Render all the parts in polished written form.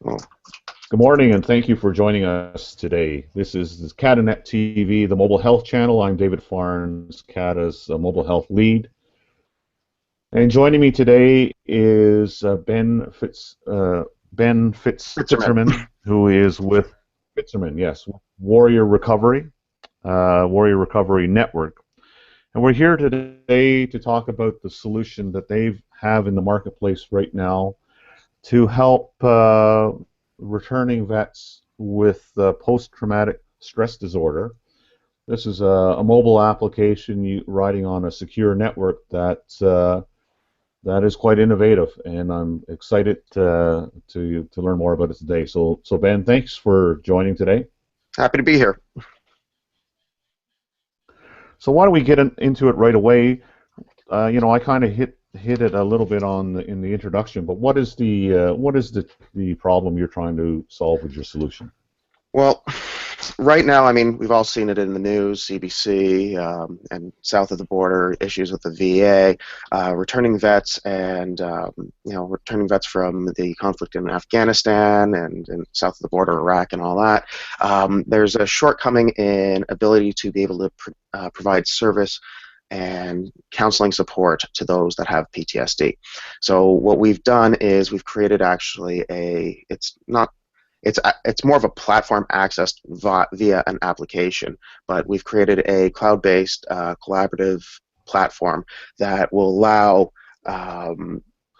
Well, Good morning, and thank you for joining us today. This is CATA TV, the mobile health channel. I'm David Farnes, CATA's mobile health lead. And joining me today is Ben Switzerland. Fitzgerman, who is with Fitzgerman, yes, WarrioRecovery, WarrioRecovery Network. And we're here today to talk about the solution that they have in the marketplace right now to help returning vets with post-traumatic stress disorder. This is a mobile application riding on a secure network that is quite innovative, and I'm excited to learn more about it today. So Ben, thanks for joining today. Happy to be here. So why don't we get into it right away? I kind of hit it a little bit in the introduction, but what is the problem you're trying to solve with your solution? Well, right now, I mean, we've all seen it in the news, CBC, and south of the border issues with the VA, returning vets, and returning vets from the conflict in Afghanistan and south of the border, Iraq, and all that. There's a shortcoming in ability to be able to provide service and counseling support to those that have PTSD. So what we've done is we've created actually it's more of a platform accessed via an application, but we've created a cloud-based collaborative platform that will allow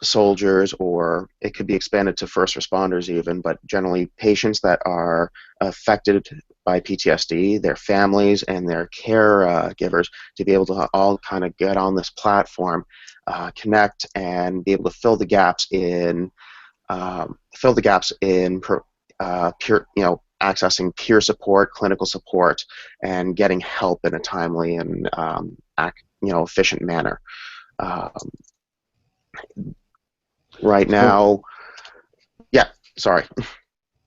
soldiers, or it could be expanded to first responders even, but generally patients that are affected by PTSD, their families and their caregivers, to be able to all kind of get on this platform, connect, and be able to fill the gaps in peer, accessing peer support, clinical support, and getting help in a timely and efficient manner. Right now, yeah. Sorry.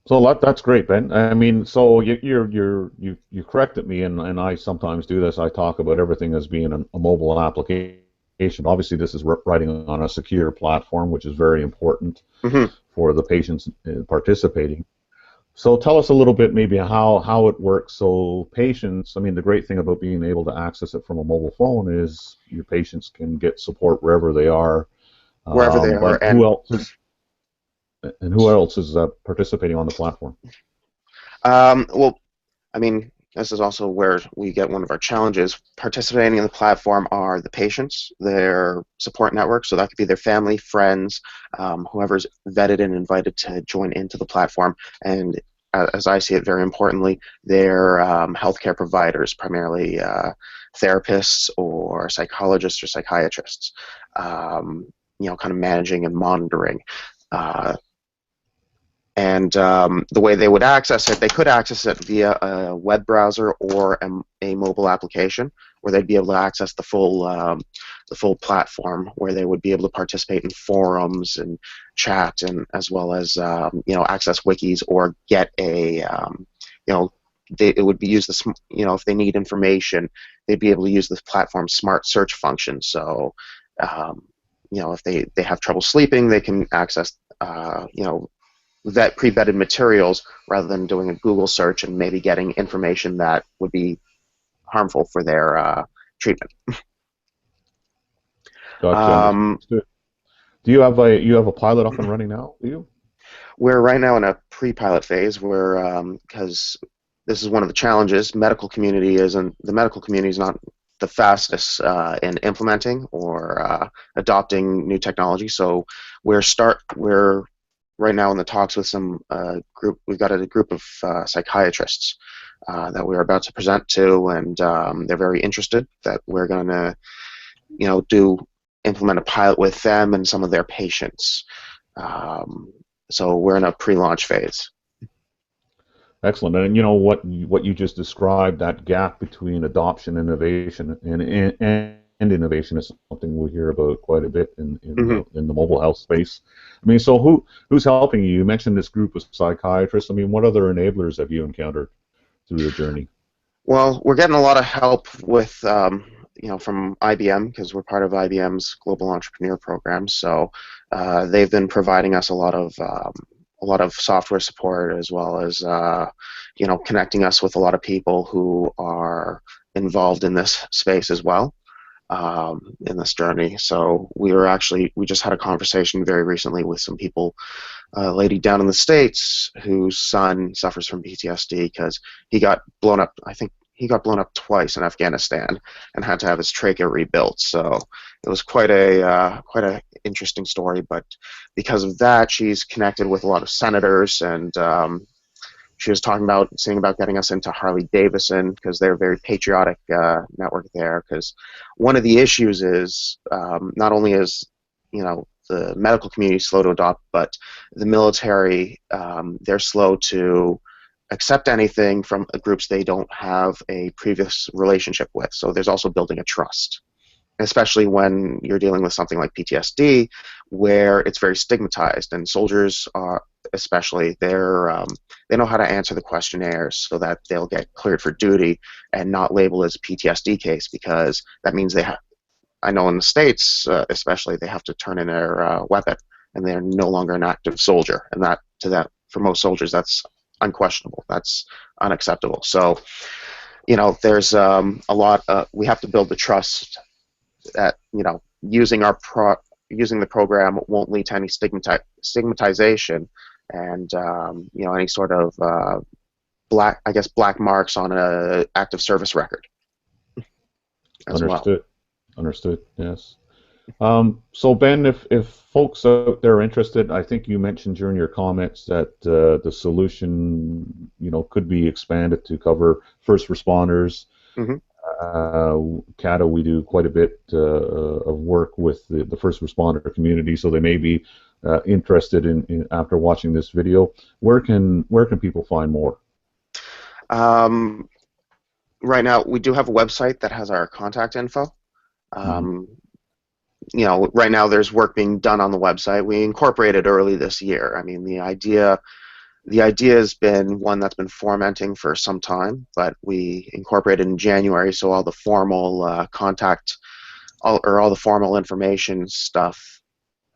So that's great, Ben. I mean, so you corrected me, and I sometimes do this. I talk about everything as being a mobile application. Obviously, this is riding on a secure platform, which is very important for the patients participating. So tell us a little bit maybe how it works. So patients, I mean, the great thing about being able to access it from a mobile phone is your patients can get support wherever they are. Wherever they are, But who else is participating on the platform? well, I mean, this is also where we get one of our challenges. Participating in the platform are the patients, their support network, so that could be their family, friends, whoever's vetted and invited to join into the platform, and as I see it, very importantly, their healthcare providers, primarily therapists or psychologists or psychiatrists, kind of managing and monitoring. The way they would access it, they could access it via a web browser or a mobile application, where they'd be able to access the full platform, where they would be able to participate in forums and chat, and as well as access wikis, or get it would be used if they need information, they'd be able to use the platform's smart search function. So if they have trouble sleeping, they can access pre-vetted materials rather than doing a Google search and maybe getting information that would be harmful for their treatment. Gotcha. Do you have a pilot up and running now? Do you? We're right now in a pre-pilot phase, where because this is one of the challenges, the medical community is not the fastest in implementing or adopting new technology. So we're right now in the talks with some group. We've got a group of psychiatrists that we're about to present to, and they're very interested that we're going to, implement a pilot with them and some of their patients. So we're in a pre-launch phase. Excellent. And what you just described, that gap between adoption, innovation, and innovation is something we hear about quite a bit in the mobile health space. I mean, so who's helping you? You mentioned this group of psychiatrists. I mean, what other enablers have you encountered through your journey? Well, we're getting a lot of help with from IBM, because we're part of IBM's Global Entrepreneur Program. So they've been providing us a lot of a lot of software support, as well as connecting us with a lot of people who are involved in this space as well, in this journey. So we just had a conversation very recently with some people, a lady down in the States whose son suffers from PTSD because he got blown up. I think he got blown up twice in Afghanistan and had to have his trachea rebuilt. So it was quite a interesting story. But because of that, she's connected with a lot of senators, and she was saying about getting us into Harley Davidson because they're a very patriotic network there. Because one of the issues is not only is the medical community slow to adopt, but the military, they're slow to accept anything from groups they don't have a previous relationship with. So there's also building a trust, especially when you're dealing with something like PTSD, where it's very stigmatized, and soldiers are especially they know how to answer the questionnaires so that they'll get cleared for duty and not labeled as a PTSD case, because that means I know in the States especially, they have to turn in their weapon and they're no longer an active soldier, and for most soldiers that's unquestionable, that's unacceptable. So there's a lot we have to build the trust that using the program won't lead to any stigmatization and any sort of black marks on a active service record as Understood. well. Understood. Yes. So Ben, if folks out there are interested, I think you mentioned during your comments that the solution, could be expanded to cover first responders. Mm-hmm. CATA, we do quite a bit of work with the first responder community, so they may be interested in after watching this video. Where can people find more? Right now, we do have a website that has our contact info. Right now there's work being done on the website. We incorporated early this year. I mean, the idea has been one that's been fermenting for some time, but we incorporated in January, so all the formal all the formal information stuff,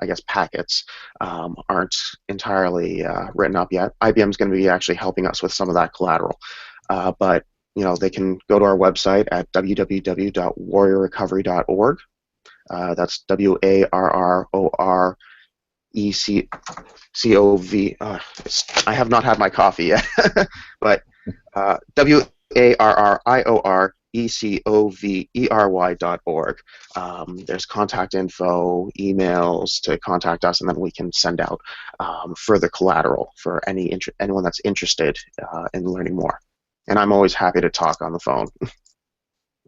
I guess packets, aren't entirely written up yet. IBM's going to be actually helping us with some of that collateral, but they can go to our website at www.WarrioRecovery.org. That's WarrioRecovery. I have not had my coffee yet, but WarrioRecovery.org. There's contact info, emails to contact us, and then we can send out further collateral for anyone that's interested in learning more. And I'm always happy to talk on the phone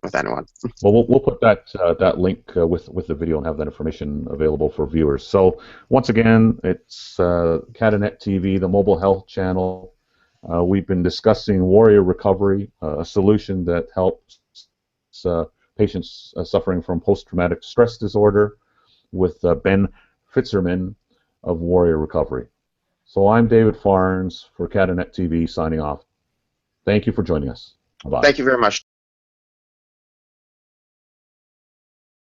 with anyone. Well, we'll put that link with the video and have that information available for viewers. So once again, it's CATAnet TV, the mobile health channel. We've been discussing WarrioRecovery, a solution that helps patients suffering from post-traumatic stress disorder, with Ben Fitzerman of WarrioRecovery. So I'm David Farnes for CATAnet TV, signing off. Thank you for joining us. Bye. Thank you very much.